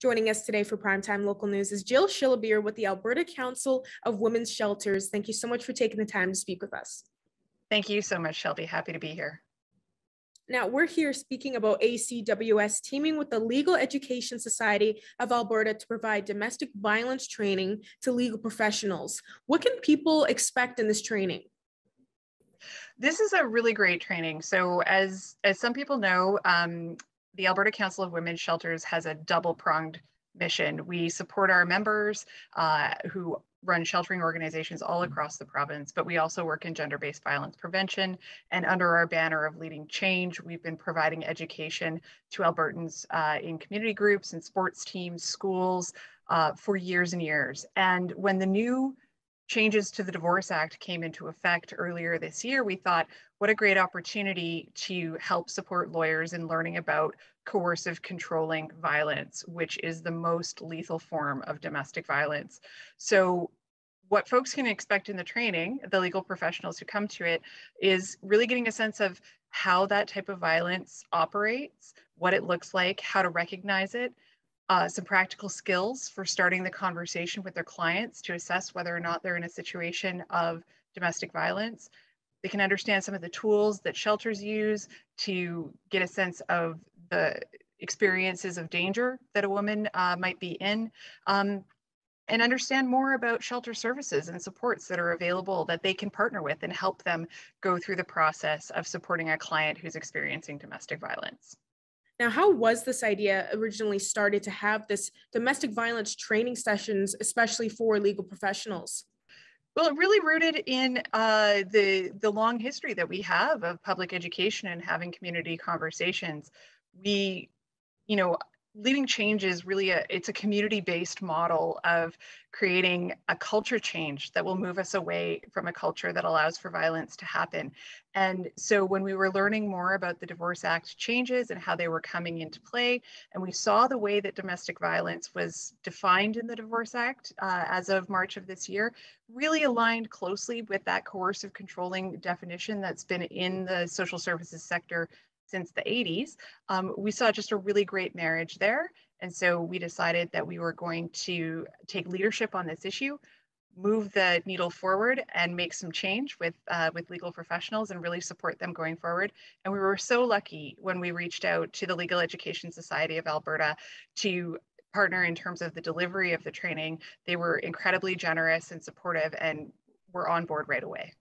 Joining us today for Primetime Local News is Jill Shillabeer with the Alberta Council of Women's Shelters. Thank you so much for taking the time to speak with us. Thank you so much, Shelby. Happy to be here. Now, we're here speaking about ACWS teaming with the Legal Education Society of Alberta to provide domestic violence training to legal professionals. What can people expect in this training? This is a really great training. So as some people know, the Alberta Council of Women's Shelters has a double-pronged mission. We support our members who run sheltering organizations all across the province, but we also work in gender-based violence prevention. And under our banner of Leading Change, we've been providing education to Albertans in community groups and sports teams, schools for years and years. And when the new changes to the Divorce Act came into effect earlier this year, we thought, what a great opportunity to help support lawyers in learning about coercive controlling violence, which is the most lethal form of domestic violence. So what folks can expect in the training, the legal professionals who come to it, is really getting a sense of how that type of violence operates, what it looks like, how to recognize it, some practical skills for starting the conversation with their clients to assess whether or not they're in a situation of domestic violence. They can understand some of the tools that shelters use to get a sense of the experiences of danger that a woman might be in, and understand more about shelter services and supports that are available that they can partner with and help them go through the process of supporting a client who's experiencing domestic violence. Now, how was this idea originally started to have this domestic violence training sessions, especially for legal professionals? Well, it really rooted in the long history that we have of public education and having community conversations. Leading Change is really it's a community-based model of creating a culture change that will move us away from a culture that allows for violence to happen. And so when we were learning more about the Divorce Act changes and how they were coming into play, and we saw the way that domestic violence was defined in the Divorce Act as of March of this year, really aligned closely with that coercive controlling definition that's been in the social services sector since the 80s, we saw just a really great marriage there. And so we decided that we were going to take leadership on this issue, move the needle forward and make some change with legal professionals and really support them going forward. And we were so lucky when we reached out to the Legal Education Society of Alberta to partner in terms of the delivery of the training. They were incredibly generous and supportive and were on board right away.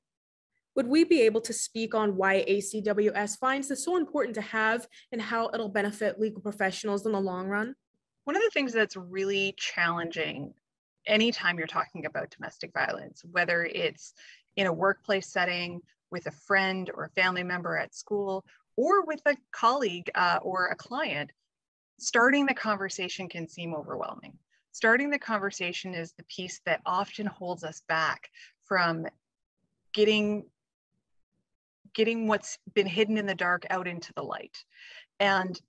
Would we be able to speak on why ACWS finds this so important to have and how it'll benefit legal professionals in the long run? One of the things that's really challenging anytime you're talking about domestic violence, whether it's in a workplace setting, with a friend or a family member at school, or with a colleague or a client, starting the conversation can seem overwhelming. Starting the conversation is the piece that often holds us back from getting what's been hidden in the dark out into the light. And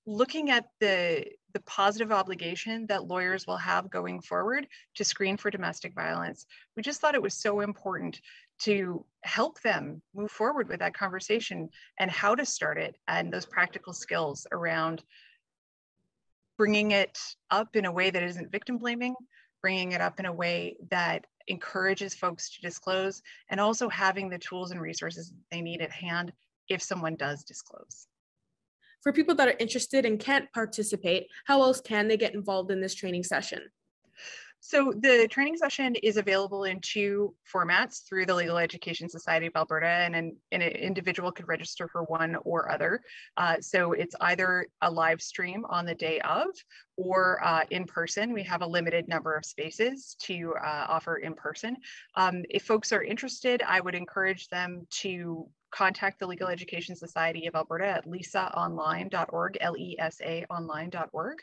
looking at the positive obligation that lawyers will have going forward to screen for domestic violence, we just thought it was so important to help them move forward with that conversation and how to start it and those practical skills around bringing it up in a way that isn't victim blaming, bringing it up in a way that encourages folks to disclose, and also having the tools and resources they need at hand if someone does disclose. For people that are interested and can't participate, how else can they get involved in this training session? So the training session is available in two formats through the Legal Education Society of Alberta, and an individual could register for one or other. So it's either a live stream on the day of or in person. We have a limited number of spaces to offer in person. If folks are interested, I would encourage them to contact the Legal Education Society of Alberta at lesaonline.org, L-E-S-A online.org,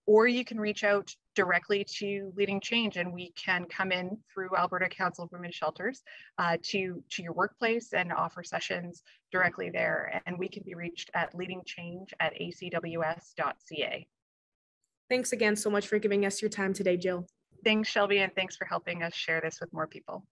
or you can reach out directly to Leading Change and we can come in through Alberta Council of Women's Shelters to your workplace and offer sessions directly there. And we can be reached at leadingchange@acws.ca. Thanks again so much for giving us your time today, Jill. Thanks, Shelby, and thanks for helping us share this with more people.